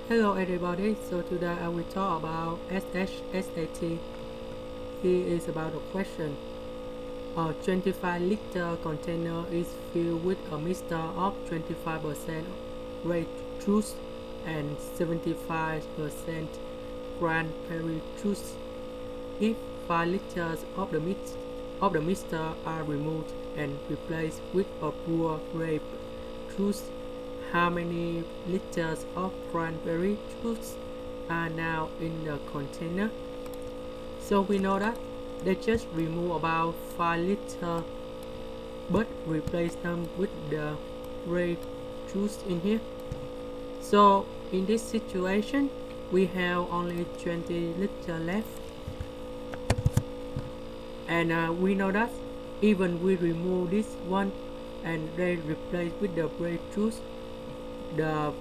Hello everybody, so today I will talk about SHSAT. Here is about the question. A 25-liter container is filled with a mixture of 25% red juice and 75% cranberry juice. If 5 liters of the mixture are removed and replaced with a pure grape juice, how many liters of cranberry juice are now in the container? So we know that they just remove about 5 liters but replace them with the grape juice in here. So in this situation we have only 20 liters left, and we know that even we remove this one and they replace with the grape juice, the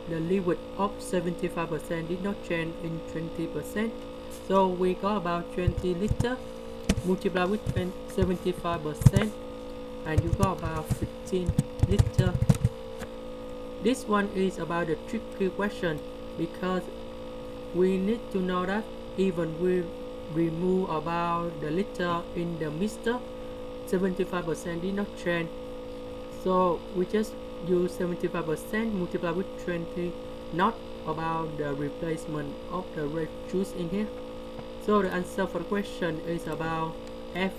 liquid of 75% did not change in 20%. So we got about 20 liter multiply with 75% and you got about 15 liter. This one is about the tricky question because we need to know that even we remove about the liter in the mixture, 75% did not change. So we just use 75% multiply with 20, not about the replacement of the red juice in here. So the answer for the question is about F